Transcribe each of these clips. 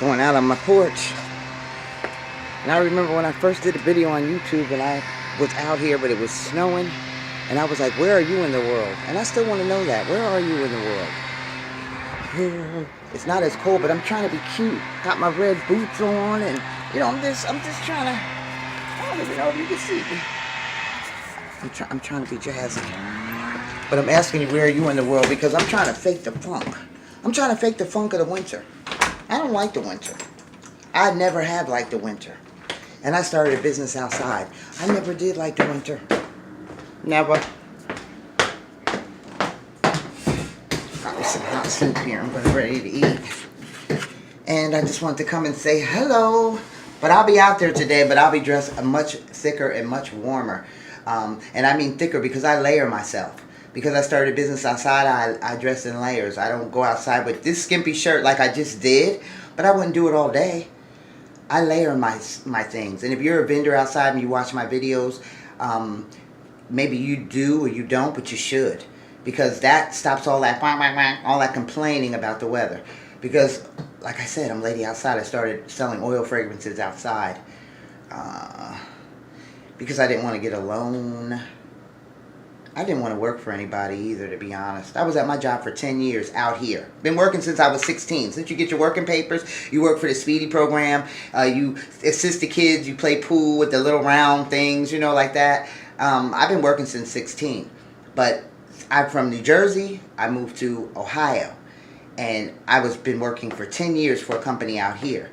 going out on my porch. And I remember when I first did a video on YouTube and I was out here, but it was snowing. And I was like, where are you in the world? And I still want to know that. Where are you in the world? It's not as cold, but I'm trying to be cute. Got my red boots on and, I'm just trying to, I don't even know if you can see me. I'm trying to be jazzy. But I'm asking you, where are you in the world? Because I'm trying to fake the funk. I'm trying to fake the funk of the winter. I don't like the winter. I never have liked the winter. And I started a business outside. I never did like the winter. Never. Got me some hot soup here. I'm ready to eat. And I just want to come and say hello. But I'll be out there today, but I'll be dressed much thicker and much warmer. And I mean thicker because I layer myself. Because I started a business outside, I dress in layers. I don't go outside with this skimpy shirt like I just did, but I wouldn't do it all day. I layer my things. And if you're a vendor outside and you watch my videos, maybe you do or you don't, but you should. Because that stops all that complaining about the weather. Because, like I said, I'm Lady Outside. I started selling oil fragrances outside. Because I didn't want to get a loan. I didn't want to work for anybody either, to be honest. I was at my job for 10 years out here. Been working since I was 16. Since you get your working papers, you work for the Speedy program. You assist the kids. You play pool with the little round things, like that. I've been working since 16. But I'm from New Jersey. I moved to Ohio. And I been working for 10 years for a company out here.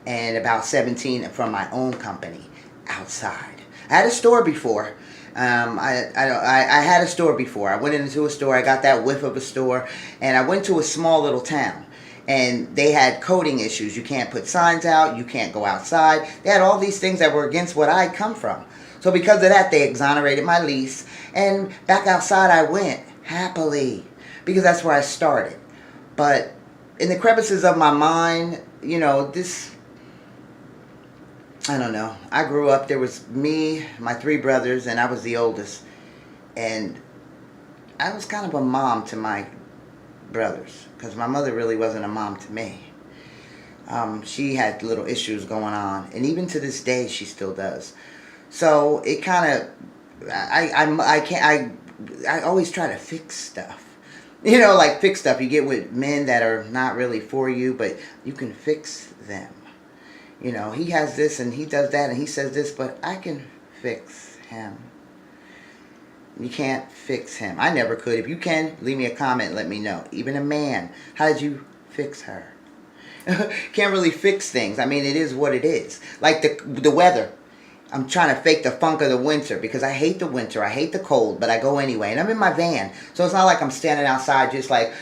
And about 17 from my own company outside. I had a store before. I had a store before. I went into a store. I got that whiff of a store. And I went to a small little town. And they had coding issues. You can't put signs out. You can't go outside. They had all these things that were against what I come from. So because of that, they exonerated my lease. And back outside I went. Happily. Because that's where I started. But in the crevices of my mind, I don't know. I grew up, there was me, my 3 brothers, and I was the oldest. And I was kind of a mom to my brothers, because my mother really wasn't a mom to me. She had little issues going on, and even to this day, she still does. So it kind of, I always try to fix stuff. Like fix stuff. You get with men that are not really for you, but you can fix them. He has this and he does that and he says this, but I can fix him. You can't fix him. I never could. If you can, leave me a comment and let me know. Even a man, how did you fix her? Can't really fix things. I mean, it is what it is. Like the weather. I'm trying to fake the funk of the winter because I hate the winter. I hate the cold, but I go anyway. And I'm in my van. So it's not like I'm standing outside just like,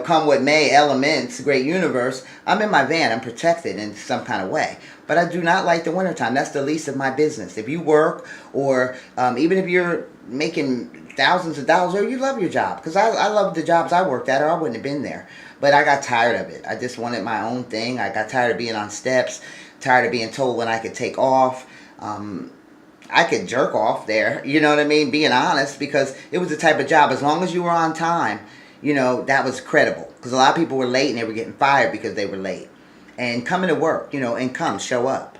come what may, elements, great universe. I'm in my van. I'm protected in some kind of way. But I do not like the wintertime. That's the least of my business. If you work or even if you're making thousands of dollars or you love your job. Because I love the jobs I worked at or I wouldn't have been there. But I got tired of it. I just wanted my own thing. I got tired of being on steps. Tired of being told when I could take off. I could jerk off there, you know what I mean, being honest, because it was the type of job, as long as you were on time, that was credible. Because a lot of people were late and they were getting fired because they were late. And coming to work, and show up.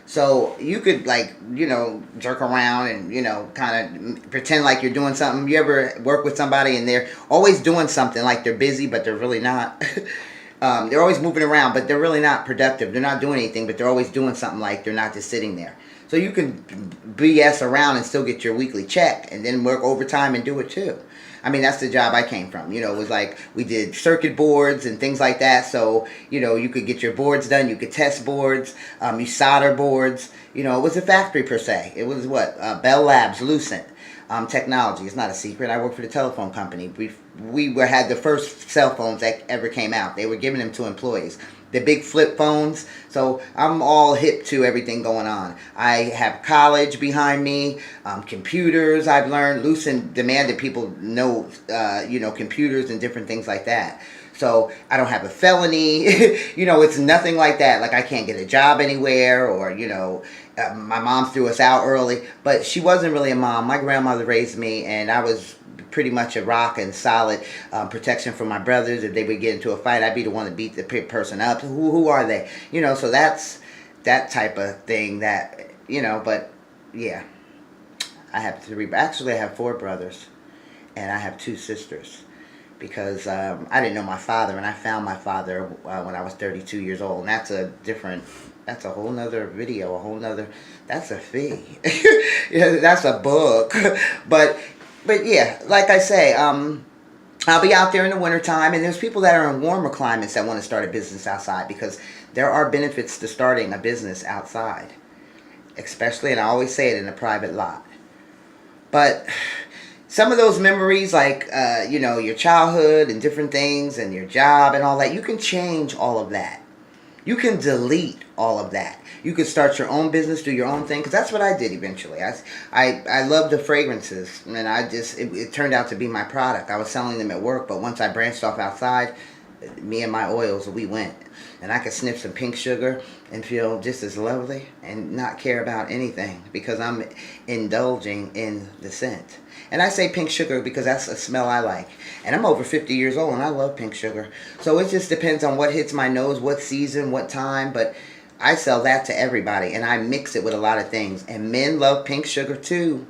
So you could, jerk around and, kind of pretend like you're doing something. You ever work with somebody and they're always doing something like they're busy, but they're really not. They're always moving around, but they're really not productive. They're not doing anything, but they're always doing something like they're not just sitting there. So you can BS around and still get your weekly check and then work overtime and do it too. I mean, that's the job I came from. It was like we did circuit boards and things like that. So, you could get your boards done. You could test boards. You solder boards. It was a factory per se. It was Bell Labs, Lucent technology. It's not a secret. I worked for the telephone company. We had the first cell phones that ever came out. They were giving them to employees. The big flip phones. So I'm all hip to everything going on. I have college behind me, computers I've learned. Lucent demanded people know, computers and different things like that. So I don't have a felony. It's nothing like that. Like I can't get a job anywhere or, my mom threw us out early. But she wasn't really a mom. My grandmother raised me and I was pretty much a rock and solid protection for my brothers. If they would get into a fight, I'd be the one to beat the person up. Who are they? You know, so that's that type of thing that, you know, but yeah. I have actually I have 4 brothers, and I have 2 sisters. Because I didn't know my father, and I found my father when I was 32 years old. And that's a whole nother video, that's a fee. Yeah, that's a book. But yeah, like I say, I'll be out there in the wintertime, and there's people that are in warmer climates that want to start a business outside, because there are benefits to starting a business outside. Especially, and I always say it, in a private lot. But some of those memories, like, you know, your childhood and different things and your job and all that, you can change all of that. You can delete all of that. You can start your own business, do your own thing, because that's what I did eventually. I love the fragrances, and it turned out to be my product. I was selling them at work, but once I branched off outside, me and my oils, we went. And I could sniff some pink sugar and feel just as lovely and not care about anything, because I'm indulging in the scent. And I say pink sugar because that's a smell I like. And I'm over 50 years old, and I love pink sugar. So it just depends on what hits my nose, what season, what time. But I sell that to everybody, and I mix it with a lot of things. And men love pink sugar too.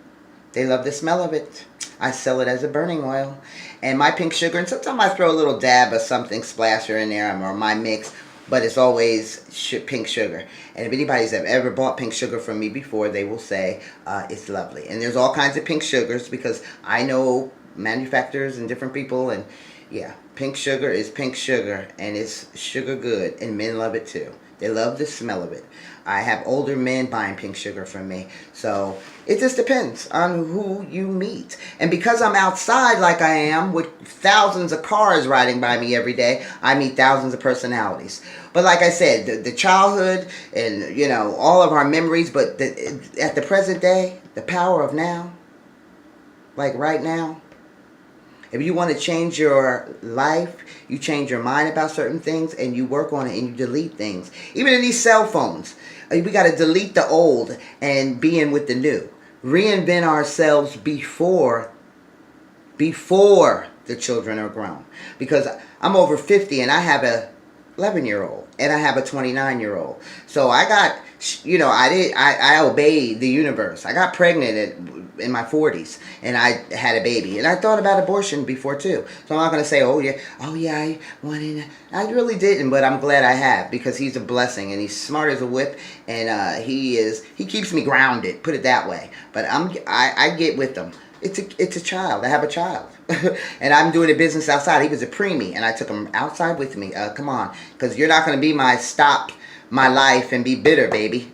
They love the smell of it. I sell it as a burning oil. And my pink sugar, and sometimes I throw a little dab of something splasher in there, or my mix. But it's always pink sugar. And if anybody's ever bought pink sugar from me before, they will say it's lovely. And there's all kinds of pink sugars, because I know manufacturers and different people. And yeah, pink sugar is pink sugar, and it's sugar good. And men love it too. They love the smell of it. I have older men buying pink sugar from me. So it just depends on who you meet. And because I'm outside like I am, with thousands of cars riding by me every day, I meet thousands of personalities. But like I said, the childhood and, you know, all of our memories, but at the present day, the power of now, like right now, if you want to change your life, you change your mind about certain things, and you work on it, and you delete things. Even in these cell phones, we got to delete the old and be in with the new. Reinvent ourselves before the children are grown. Because I'm over 50, and I have a 11-year-old, and I have a 29-year-old. So I got, you know, I obeyed the universe. I got pregnant in my 40s, and I had a baby, and I thought about abortion before too. So I'm not going to say, oh yeah, I wanted. I really didn't, but I'm glad I have, because he's a blessing, and he's smart as a whip, and he keeps me grounded. Put it that way. But I get with them. It's a child. I have a child. And I'm doing a business outside. He was a preemie, and I took him outside with me. Come on, because you're not going to be stop my life and be bitter, baby.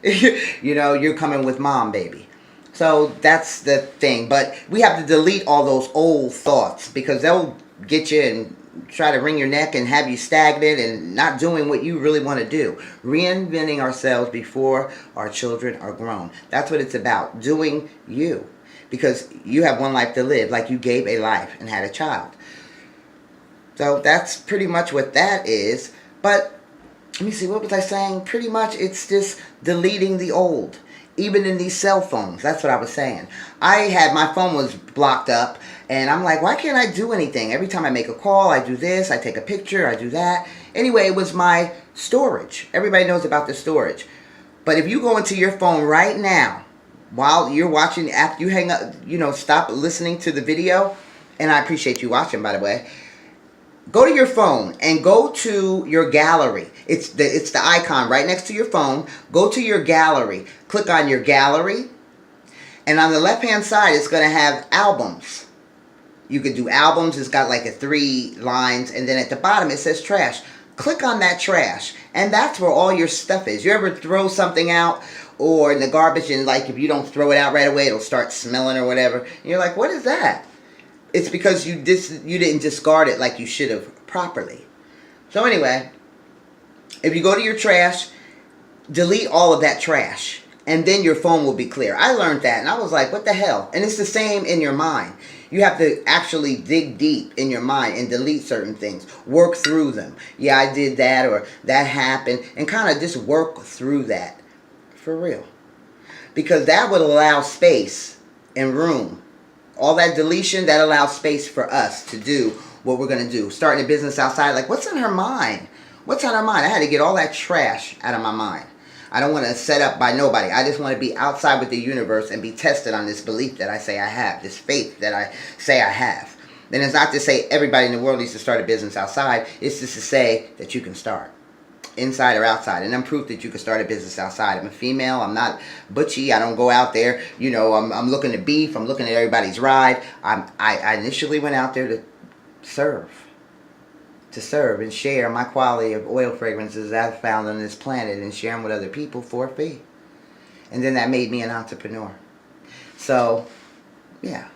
You know, you're coming with mom, baby. So that's the thing. But we have to delete all those old thoughts, because they'll get you and try to wring your neck and have you stagnant and not doing what you really want to do. Reinventing ourselves before our children are grown. That's what it's about. Doing you. Because you have one life to live, like you gave a life and had a child. So that's pretty much what that is. But let me see, what was I saying? Pretty much it's just deleting the old. Even in these cell phones, that's what I was saying. My phone was blocked up, and I'm like, why can't I do anything? Every time I make a call, I do this, I take a picture, I do that. Anyway, it was my storage. Everybody knows about the storage. But if you go into your phone right now, while you're watching, after you hang up, you know, stop listening to the video, and I appreciate you watching, by the way. Go to your phone and go to your gallery. It's the icon right next to your phone. Go to your gallery. Click on your gallery. And on the left-hand side, it's going to have albums. You could do albums. It's got like 3 lines. And then at the bottom, it says trash. Click on that trash. And that's where all your stuff is. You ever throw something out or in the garbage, and like if you don't throw it out right away, it'll start smelling or whatever. And you're like, what is that? It's because you didn't discard it like you should have properly. So anyway, if you go to your trash, delete all of that trash, and then your phone will be clear. I learned that, and I was like, what the hell? And it's the same in your mind. You have to actually dig deep in your mind and delete certain things. Work through them. Yeah, I did that, or that happened, and kind of just work through that. For real. Because that would allow space and room all that deletion, that allows space for us to do what we're going to do. Starting a business outside, like, what's in her mind? What's on her mind? I had to get all that trash out of my mind. I don't want to set up by nobody. I just want to be outside with the universe and be tested on this belief that I say I have, this faith that I say I have. Then it's not to say everybody in the world needs to start a business outside. It's just to say that you can start. Inside or outside. And I'm proof that you can start a business outside. I'm a female. I'm not butchy. I don't go out there. You know, I'm looking at beef. I'm looking at everybody's ride. I initially went out there to serve. To serve and share my quality of oil fragrances that I've found on this planet and share them with other people for a fee. And then that made me an entrepreneur. So, yeah.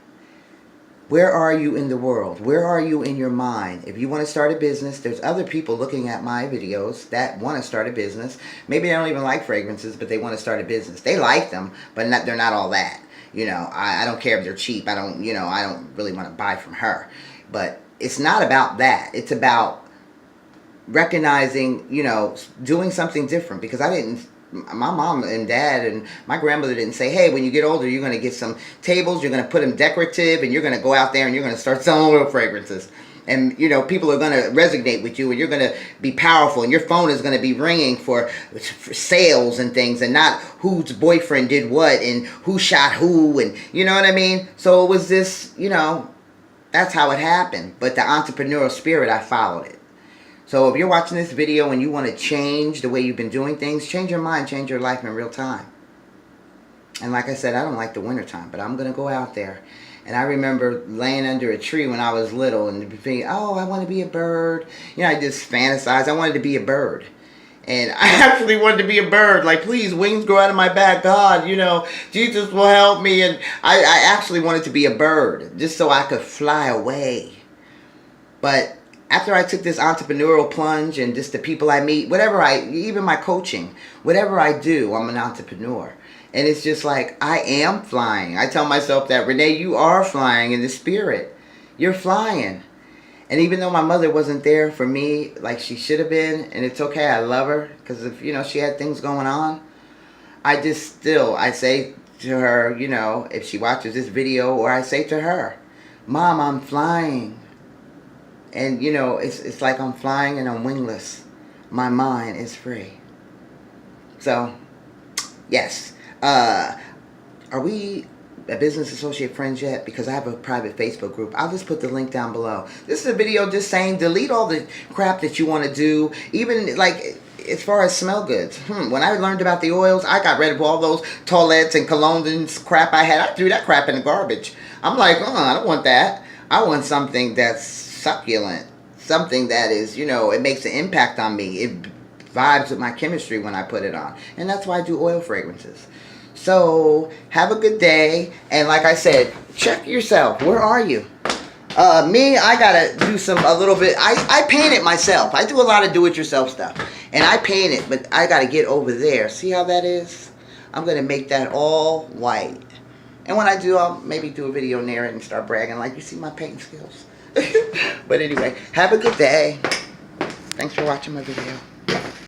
Where are you in the world? Where are you in your mind? If you want to start a business, there's other people looking at my videos that want to start a business. Maybe they don't even like fragrances, but they want to start a business. They like them, but they're not all that. You know, I don't care if they're cheap. I don't really want to buy from her. But it's not about that. It's about recognizing, doing something different. Because my mom and dad and my grandmother didn't say, hey, when you get older, you're going to get some tables, you're going to put them decorative, and you're going to go out there and you're going to start selling oil fragrances. And, people are going to resonate with you, and you're going to be powerful, and your phone is going to be ringing for sales and things, and not whose boyfriend did what and who shot who, and you know what I mean? So it was this, that's how it happened. But the entrepreneurial spirit, I followed it. So if you're watching this video and you want to change the way you've been doing things, change your mind, change your life in real time. And like I said, I don't like the wintertime, but I'm going to go out there. And I remember laying under a tree when I was little and thinking, oh, I want to be a bird. I just fantasized. I wanted to be a bird. And I actually wanted to be a bird. Like, please, wings grow out of my back. God, Jesus will help me. And I actually wanted to be a bird just so I could fly away. But after I took this entrepreneurial plunge and just the people I meet, even my coaching, whatever I do, I'm an entrepreneur. And it's just like, I am flying. I tell myself that, Renee, you are flying in the spirit. You're flying. And even though my mother wasn't there for me like she should have been, and it's okay, I love her, because if, she had things going on, I say to her, if she watches this video, or I say to her, Mom, I'm flying. And, it's like I'm flying and I'm wingless. My mind is free. So, yes. Are we a business associate friends yet? Because I have a private Facebook group. I'll just put the link down below. This is a video just saying delete all the crap that you want to do. Even, like, as far as smell goods. When I learned about the oils, I got rid of all those toilettes and colognes and crap I had. I threw that crap in the garbage. I'm like, I don't want that. I want something that's succulent, something that is, it makes an impact on me. It vibes with my chemistry when I put it on. And that's why I do oil fragrances. So, have a good day. And like I said, check yourself. Where are you? Me, I gotta do a little bit. I paint it myself. I do a lot of do-it-yourself stuff. And I paint it, but I gotta get over there. See how that is? I'm gonna make that all white. And when I do, I'll maybe do a video near it and start bragging like, you see my painting skills. But anyway, have a good day. Thanks for watching my video.